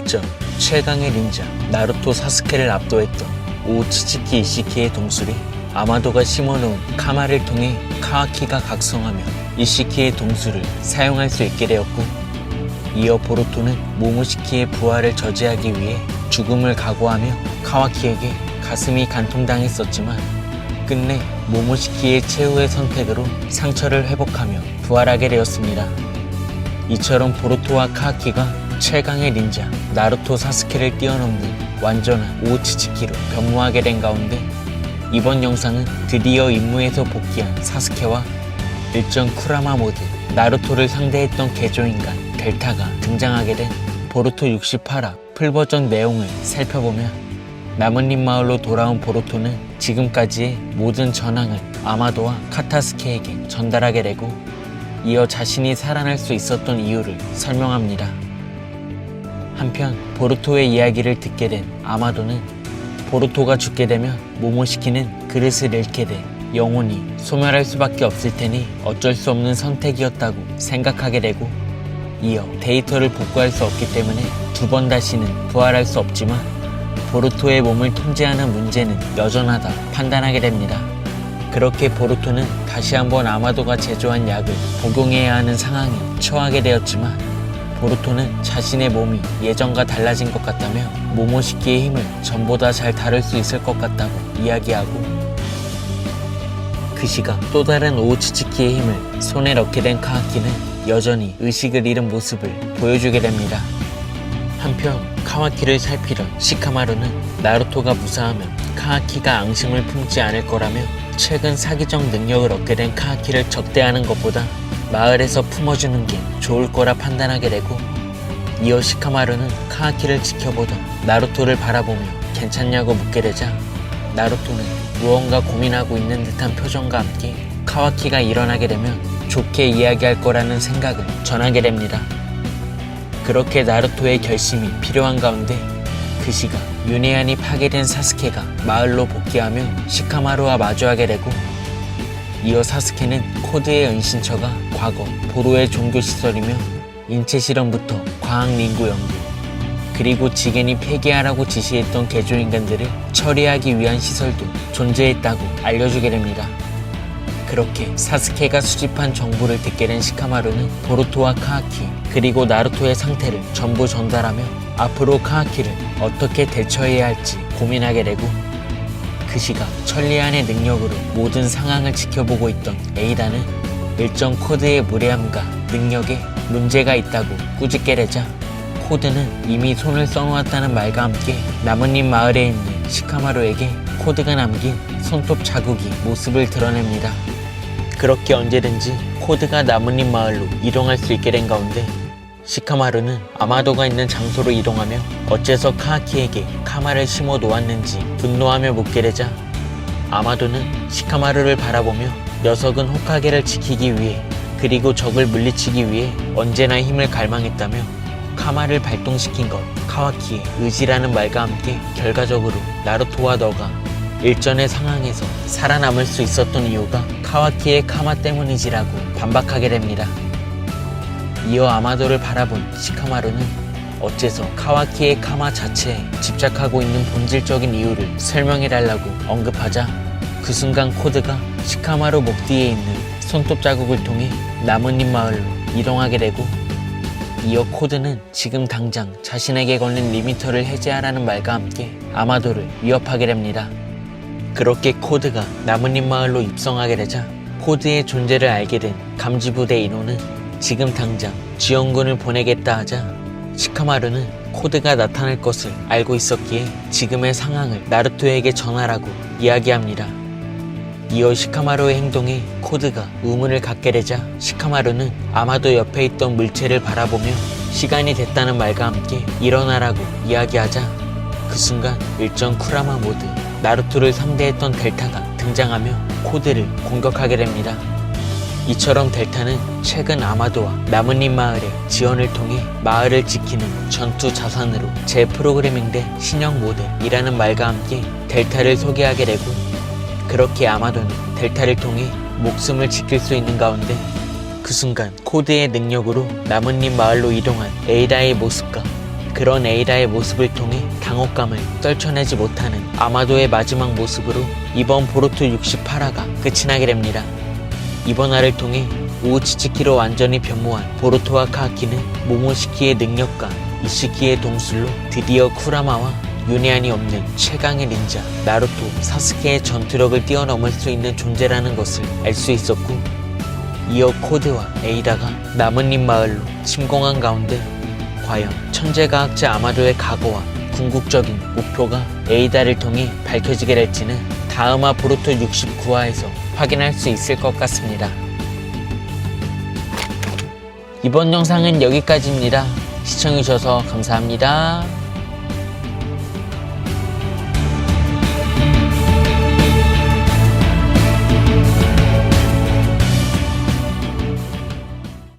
직접 최강의 닌자 나루토 사스케를 압도했던 오츠츠키 이시키의 동술이 아마도가 심어놓은 카마를 통해 카와키가 각성하며 이시키의 동술을 사용할 수 있게 되었고, 이어 보루토는 모모시키의 부활을 저지하기 위해 죽음을 각오하며 카와키에게 가슴이 간통당했었지만 끝내 모모시키의 최후의 선택으로 상처를 회복하며 부활하게 되었습니다. 이처럼 보루토와 카와키가 최강의 닌자 나루토 사스케를 뛰어넘는 완전한 오츠츠키로 변모하게 된 가운데, 이번 영상은 드디어 임무에서 복귀한 사스케와 일전 쿠라마 모드 나루토를 상대했던 개조인간 델타가 등장하게 된 보루토 68화 풀버전 내용을 살펴보며, 나뭇잎 마을로 돌아온 보루토는 지금까지의 모든 전황을 아마도와 카타스케에게 전달하게 되고, 이어 자신이 살아날 수 있었던 이유를 설명합니다. 한편 보루토의 이야기를 듣게 된 아마도는 보루토가 죽게 되면 모모시키는 그릇을 잃게 돼 영원히 소멸할 수밖에 없을 테니 어쩔 수 없는 선택이었다고 생각하게 되고, 이어 데이터를 복구할 수 없기 때문에 두 번 다시는 부활할 수 없지만 보루토의 몸을 통제하는 문제는 여전하다 판단하게 됩니다. 그렇게 보루토는 다시 한번 아마도가 제조한 약을 복용해야 하는 상황에 처하게 되었지만, 보루토는 자신의 몸이 예전과 달라진 것 같다며 모모시키의 힘을 전보다 잘 다룰 수 있을 것 같다고 이야기하고, 그 시각 또 다른 오츠츠키의 힘을 손에 넣게 된 카와키는 여전히 의식을 잃은 모습을 보여주게 됩니다. 한편 카와키를 살피던 시카마루는 나루토가 무사하면 카와키가 앙심을 품지 않을 거라며 최근 사기적 능력을 얻게 된 카와키를 적대하는 것보다 마을에서 품어주는 게 좋을 거라 판단하게 되고, 이어 시카마루는 카와키를 지켜보던 나루토를 바라보며 괜찮냐고 묻게 되자 나루토는 무언가 고민하고 있는 듯한 표정과 함께 카와키가 일어나게 되면 좋게 이야기할 거라는 생각을 전하게 됩니다. 그렇게 나루토의 결심이 필요한 가운데, 그 시각 유네안이 파괴된 사스케가 마을로 복귀하며 시카마루와 마주하게 되고, 이어 사스케는 코드의 은신처가 과거 보로의 종교시설이며 인체실험부터 과학링구 연구, 그리고 지겐이 폐기하라고 지시했던 개조인간들을 처리하기 위한 시설도 존재했다고 알려주게 됩니다. 그렇게 사스케가 수집한 정보를 듣게 된 시카마루는 보루토와 카와키 그리고 나루토의 상태를 전부 전달하며 앞으로 카와키를 어떻게 대처해야 할지 고민하게 되고, 그 시각 천리안의 능력으로 모든 상황을 지켜보고 있던 에이다는 일정 코드의 무례함과 능력에 문제가 있다고 꾸짖게 되자, 코드는 이미 손을 써놓았다는 말과 함께 나뭇잎 마을에 있는 시카마루에게 코드가 남긴 손톱 자국이 모습을 드러냅니다. 그렇게 언제든지 코드가 나뭇잎 마을로 이동할 수 있게 된 가운데, 시카마루는 아마도가 있는 장소로 이동하며 어째서 카와키에게 카마를 심어 놓았는지 분노하며 묻게 되자, 아마도는 시카마루를 바라보며 녀석은 호카게를 지키기 위해 그리고 적을 물리치기 위해 언제나 힘을 갈망했다며 카마를 발동시킨 건 카와키의 의지라는 말과 함께 결과적으로 나루토와 너가 일전의 상황에서 살아남을 수 있었던 이유가 카와키의 카마 때문이지라고 반박하게 됩니다. 이어 아마도를 바라본 시카마루는 어째서 카와키의 카마 자체에 집착하고 있는 본질적인 이유를 설명해달라고 언급하자, 그 순간 코드가 시카마루 목 뒤에 있는 손톱 자국을 통해 나뭇잎 마을로 이동하게 되고, 이어 코드는 지금 당장 자신에게 걸린 리미터를 해제하라는 말과 함께 아마도를 위협하게 됩니다. 그렇게 코드가 나뭇잎 마을로 입성하게 되자 코드의 존재를 알게 된 감지부대 인호는 지금 당장 지원군을 보내겠다 하자, 시카마루는 코드가 나타날 것을 알고 있었기에 지금의 상황을 나루토에게 전하라고 이야기합니다. 이어 시카마루의 행동에 코드가 의문을 갖게 되자 시카마루는 아마도 옆에 있던 물체를 바라보며 시간이 됐다는 말과 함께 일어나라고 이야기하자, 그 순간 일전 쿠라마 모드 나루토를 상대했던 델타가 등장하며 코드를 공격하게 됩니다. 이처럼 델타는 최근 아마도와 나뭇잎 마을의 지원을 통해 마을을 지키는 전투 자산으로 재프로그래밍된 신형 모델이라는 말과 함께 델타를 소개하게 되고, 그렇게 아마도는 델타를 통해 목숨을 지킬 수 있는 가운데, 그 순간 코드의 능력으로 나뭇잎 마을로 이동한 에이다의 모습과 그런 에이다의 모습을 통해 당혹감을 떨쳐내지 못하는 아마도의 마지막 모습으로 이번 보루토 68화가 끝이 나게 됩니다. 이번 화를 통해 우우치츠키로 완전히 변모한 보루토와 카와키는 모모시키의 능력과 이시키의 동술로 드디어 쿠라마와 윤회한이 없는 최강의 닌자 나루토, 사스케의 전투력을 뛰어넘을 수 있는 존재라는 것을 알 수 있었고, 이어 코드와 에이다가 나뭇잎 마을로 침공한 가운데 과연 천재과학자 아마도의 각오와 궁극적인 목표가 에이다를 통해 밝혀지게 될지는 다음화 보루토 69화에서 확인할 수 있을 것 같습니다. 이번 영상은 여기까지입니다. 시청해주셔서 감사합니다.